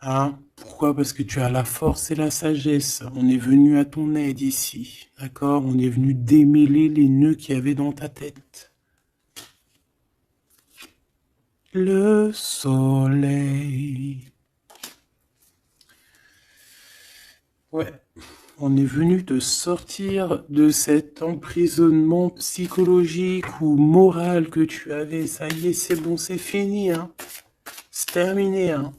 Hein? Pourquoi? Parce que tu as la force et la sagesse. On est venu à ton aide ici. D'accord? On est venu démêler les nœuds qu'il y avait dans ta tête. Le soleil. Ouais. On est venu te sortir de cet emprisonnement psychologique ou moral que tu avais. Ça y est, c'est bon, c'est fini. Hein. C'est terminé. Hein.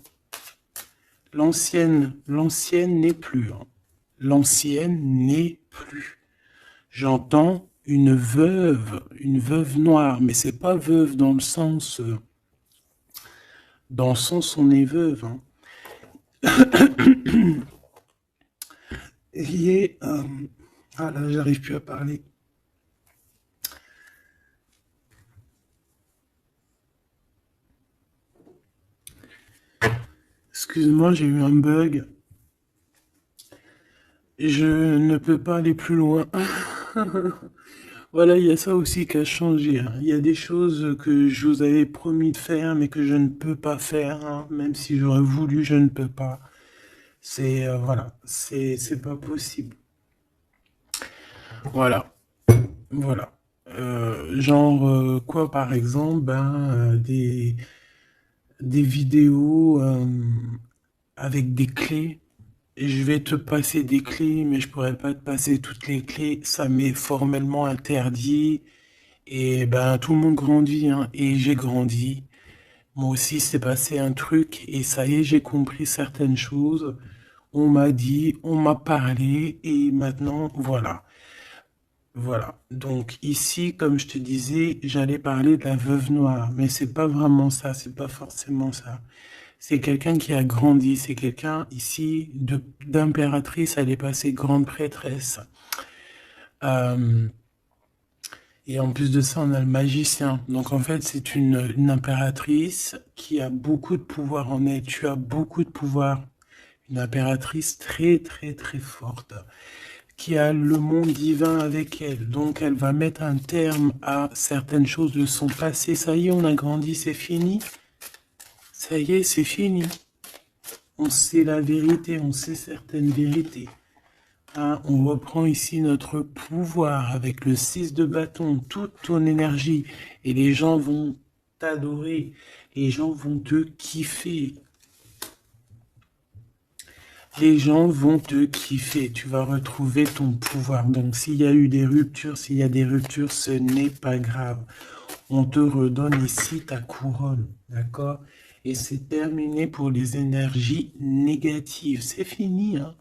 L'ancienne n'est plus. Hein. L'ancienne n'est plus. J'entends une veuve noire, mais c'est pas veuve dans le sens on est veuve. Hein. Et ah là, j'arrive plus à parler. Excuse-moi, j'ai eu un bug. Je ne peux pas aller plus loin. Voilà, il y a ça aussi qui a changé, hein. Il y a des choses que je vous avais promis de faire, mais que je ne peux pas faire, hein. Même si j'aurais voulu, je ne peux pas. Voilà, c'est pas possible. Voilà, voilà. Genre, quoi, par exemple, des vidéos avec des clés. Et je vais te passer des clés, mais je pourrais pas te passer toutes les clés. Ça m'est formellement interdit. Et ben, tout le monde grandit, hein. Et j'ai grandi. Moi aussi, c'est passé un truc. Et ça y est, j'ai compris certaines choses. On m'a dit, on m'a parlé. Et maintenant, voilà. Voilà. Donc ici, comme je te disais, j'allais parler de la veuve noire. Mais c'est pas vraiment ça. C'est pas forcément ça. C'est quelqu'un qui a grandi, c'est quelqu'un ici d'impératrice, elle est passée grande prêtresse. Euh, et en plus de ça, on a le magicien. Donc en fait, c'est une impératrice qui a beaucoup de pouvoir en elle. Tu as beaucoup de pouvoir. Une impératrice très très très forte, qui a le monde divin avec elle. Donc elle va mettre un terme à certaines choses de son passé. Ça y est, on a grandi, c'est fini. Ça y est, c'est fini. On sait la vérité, on sait certaines vérités. Hein, on reprend ici notre pouvoir avec le 6 de bâton, toute ton énergie. Et les gens vont t'adorer. Les gens vont te kiffer. Les gens vont te kiffer. Tu vas retrouver ton pouvoir. Donc s'il y a eu des ruptures, s'il y a des ruptures, ce n'est pas grave. On te redonne ici ta couronne. D'accord? Et c'est terminé pour les énergies négatives. C'est fini, hein?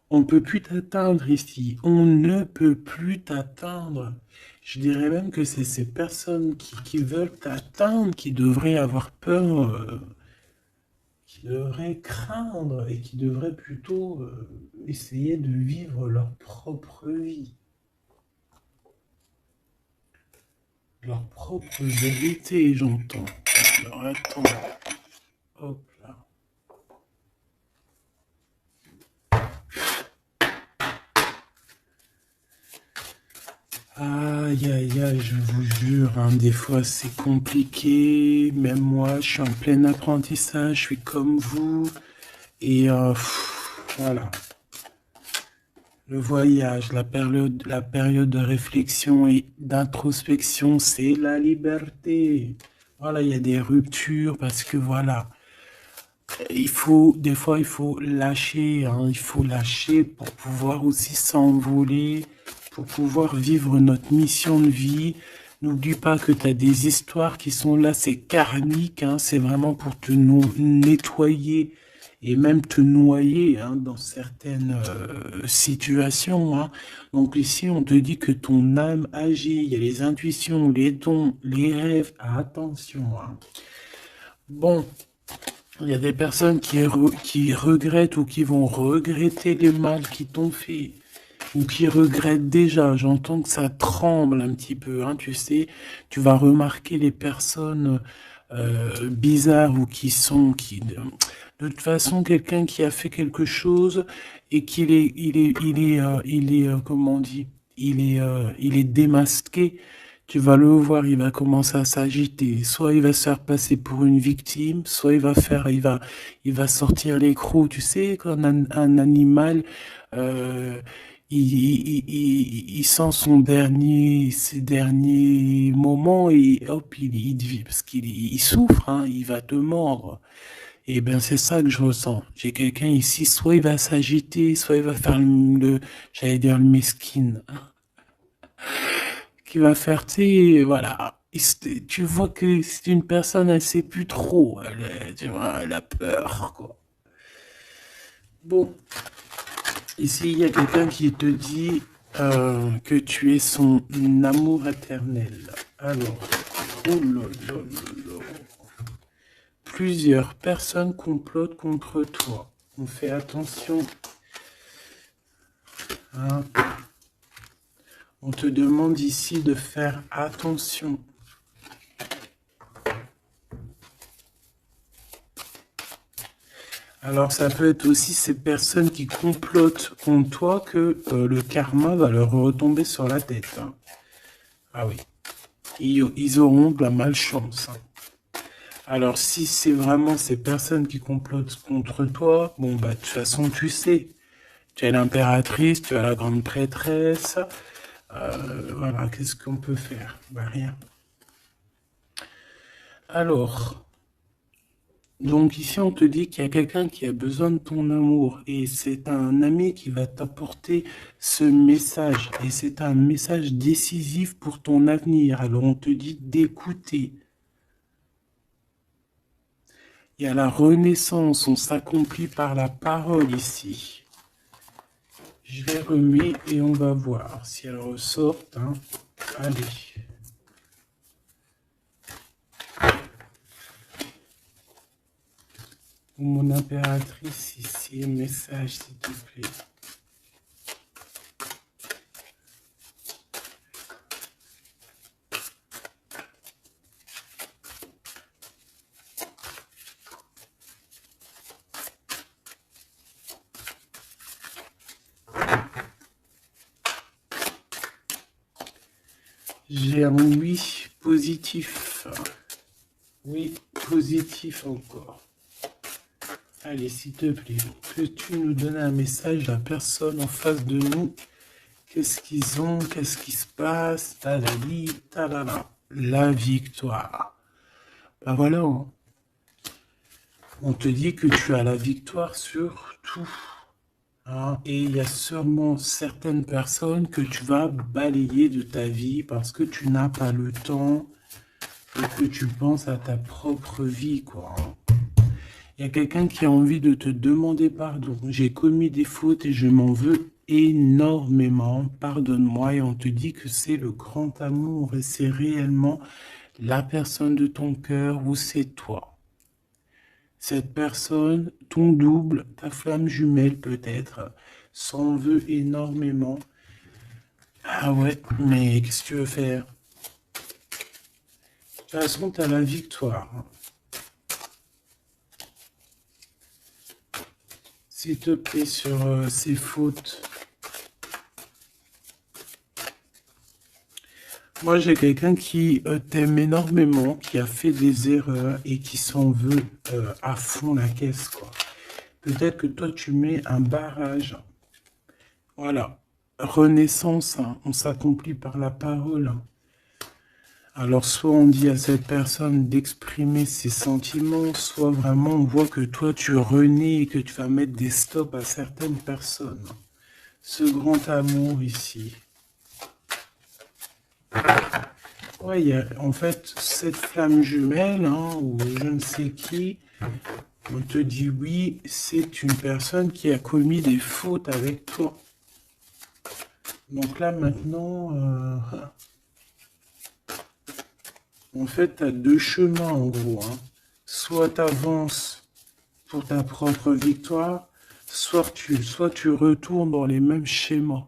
On ne peut plus t'atteindre ici. On ne peut plus t'atteindre. Je dirais même que c'est ces personnes qui veulent t'atteindre qui devraient avoir peur, qui devraient craindre et qui devraient plutôt essayer de vivre leur propre vie, leur propre vérité, j'entends. Alors attends. Hop là. Aïe, aïe, aïe, je vous jure, hein, des fois c'est compliqué. Même moi, je suis en plein apprentissage, je suis comme vous. Et voilà, le voyage, la période de réflexion et d'introspection, c'est la liberté. Voilà, il y a des ruptures parce que voilà, des fois, il faut lâcher, hein, il faut lâcher pour pouvoir aussi s'envoler, pour pouvoir vivre notre mission de vie. N'oublie pas que tu as des histoires qui sont là, c'est karmique, hein, c'est vraiment pour te nettoyer et même te noyer, hein, dans certaines situations, hein. Donc ici, on te dit que ton âme agit, il y a les intuitions, les dons, les rêves, attention, hein. Bon. Il y a des personnes qui regrettent ou qui vont regretter les mal qui t'ont fait, ou qui regrettent déjà. J'entends que ça tremble un petit peu, hein, tu sais. Tu vas remarquer les personnes bizarres ou de toute façon, quelqu'un qui a fait quelque chose et comment on dit, il est démasqué. Tu vas le voir, il va commencer à s'agiter. Soit il va se faire passer pour une victime, soit il va sortir les crocs. Tu sais, quand un animal, euh, il sent ses derniers moments et hop, il vit parce il souffre, hein, il va te mordre. Et ben c'est ça que je ressens. J'ai quelqu'un ici, soit il va s'agiter, soit il va faire j'allais dire le mesquine, qui va faire, tu sais, voilà. Tu vois que c'est une personne, elle sait plus trop. Tu vois, elle a peur, quoi. Bon, ici, il y a quelqu'un qui te dit que tu es son amour éternel. Alors, oh là là là là. Plusieurs personnes complotent contre toi. On fait attention. Hein. On te demande ici de faire attention. Alors, ça peut être aussi ces personnes qui complotent contre toi que le karma va leur retomber sur la tête, hein. Ah oui, ils auront de la malchance, hein. Alors, si c'est vraiment ces personnes qui complotent contre toi, bon, bah, de toute façon, tu sais. Tu as l'impératrice, tu as la grande prêtresse. Voilà, qu'est-ce qu'on peut faire? Bah, rien. Alors, donc ici, on te dit qu'il y a quelqu'un qui a besoin de ton amour. Et c'est un ami qui va t'apporter ce message. Et c'est un message décisif pour ton avenir. Alors, on te dit d'écouter. Il y a la renaissance, on s'accomplit par la parole ici. Je les remets et on va voir si elles ressortent, hein. Allez. Mon impératrice ici, message s'il te plaît. J'ai un oui positif. Oui, positif encore. Allez, s'il te plaît, peux-tu nous donner un message à la personne en face de nous? Qu'est-ce qu'ils ont? Qu'est-ce qui se passe? Talali, talala. La victoire. Ben voilà, hein. On te dit que tu as la victoire sur tout, hein. Et il y a sûrement certaines personnes que tu vas balayer de ta vie parce que tu n'as pas le temps et que tu penses à ta propre vie, quoi. Il y a quelqu'un qui a envie de te demander pardon. J'ai commis des fautes et je m'en veux énormément. Pardonne-moi. Et on te dit que c'est le grand amour et c'est réellement la personne de ton cœur ou c'est toi. Cette personne, ton double, ta flamme jumelle peut-être, s'en veut énormément. Ah ouais, mais qu'est-ce que tu veux faire? De toute façon, tu as la victoire, hein. S'il te plaît, sur ces fautes. Moi, j'ai quelqu'un qui t'aime énormément, qui a fait des erreurs et qui s'en veut à fond la caisse, quoi. Peut-être que toi, tu mets un barrage. Voilà. Renaissance, hein. On s'accomplit par la parole, hein. Alors, soit on dit à cette personne d'exprimer ses sentiments, soit vraiment on voit que toi, tu renais et que tu vas mettre des stops à certaines personnes. Ce grand amour ici. Ouais, il y a en fait cette flamme jumelle, hein, ou je ne sais qui, on te dit oui, c'est une personne qui a commis des fautes avec toi. Donc là maintenant, en fait, tu as deux chemins en gros, hein. Soit tu avances pour ta propre victoire, soit tu retournes dans les mêmes schémas.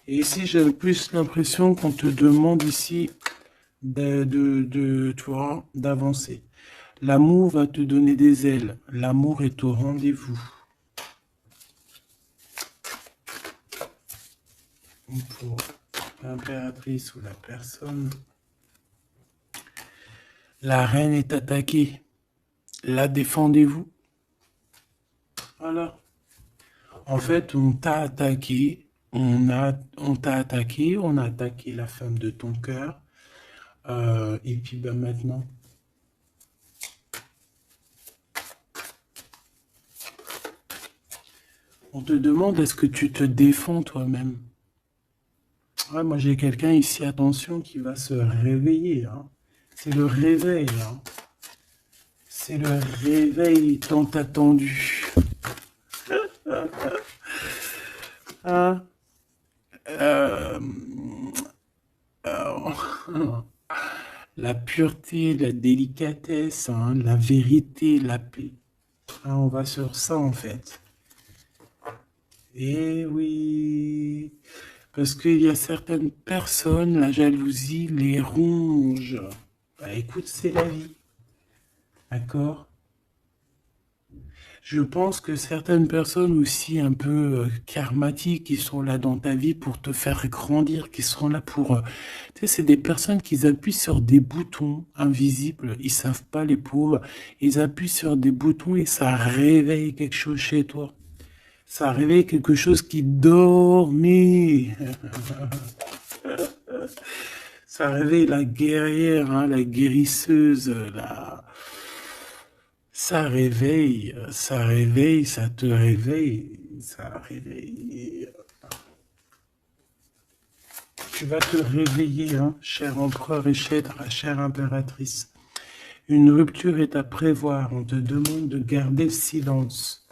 Et ici, j'ai plus l'impression qu'on te demande ici tu vois, d'avancer. L'amour va te donner des ailes. L'amour est au rendez-vous. Pour l'impératrice ou la personne, la reine est attaquée. La défendez-vous? Voilà. En fait, on t'a attaqué. On t'a attaqué. On a attaqué la femme de ton cœur. Et puis ben, maintenant, on te demande est-ce que tu te défends toi-même? Ouais, moi j'ai quelqu'un ici, attention, qui va se réveiller, hein. C'est le réveil, hein. C'est le réveil tant attendu. Hein? Euh, la pureté, la délicatesse, hein, la vérité, la paix. Hein, on va sur ça en fait. Eh oui, parce qu'il y a certaines personnes, la jalousie les ronge. Bah écoute, c'est la vie. D'accord? Je pense que certaines personnes aussi un peu karmatiques qui sont là dans ta vie pour te faire grandir, qui sont là pour... tu sais, c'est des personnes qui appuient sur des boutons invisibles. Ils savent pas, les pauvres. Ils appuient sur des boutons et ça réveille quelque chose chez toi. Ça réveille quelque chose qui dormait. Ça réveille la guerrière, hein, la guérisseuse, ça réveille, ça te réveille, ça réveille. Tu vas te réveiller, hein, cher empereur et chère impératrice. Une rupture est à prévoir, on te demande de garder le silence.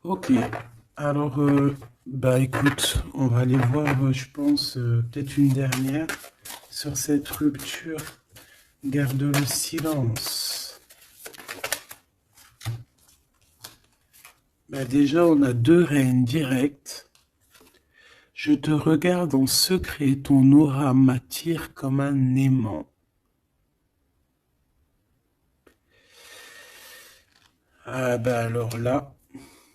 Ok, alors, bah écoute, on va aller voir, je pense, peut-être une dernière sur cette rupture. Garde le silence. Bah déjà, on a 2 reines directes. Je te regarde en secret, ton aura m'attire comme un aimant. Ah bah alors là,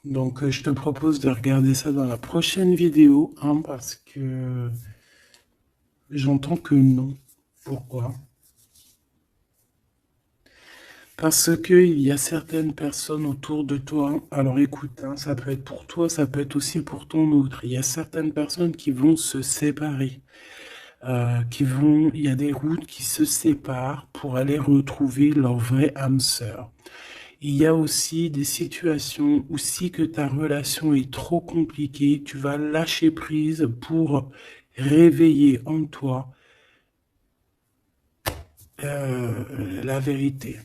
donc je te propose de regarder ça dans la prochaine vidéo, hein, parce que j'entends que non. Pourquoi? Parce qu'il y a certaines personnes autour de toi, alors écoute, hein, ça peut être pour toi, ça peut être aussi pour ton autre. Il y a certaines personnes qui vont se séparer, il y a des routes qui se séparent pour aller retrouver leur vraie âme sœur. Il y a aussi des situations où si que ta relation est trop compliquée, tu vas lâcher prise pour réveiller en toi la vérité.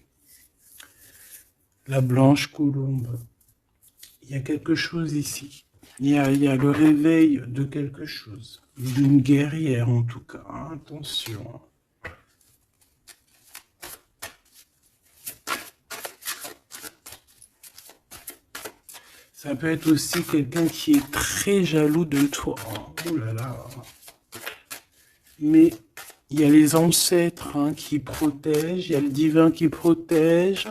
La blanche colombe. Il y a quelque chose ici. Il y a le réveil de quelque chose. D'une guerrière en tout cas. Hein, attention. Ça peut être aussi quelqu'un qui est très jaloux de toi. Oh là là. Mais il y a les ancêtres, hein, qui protègent, il y a le divin qui protège.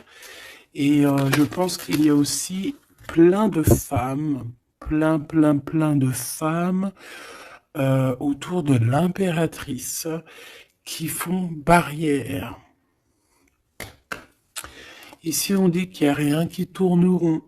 Et je pense qu'il y a aussi plein de femmes, plein de femmes autour de l'impératrice qui font barrière. Ici, on dit qu'il n'y a rien qui tourne rond.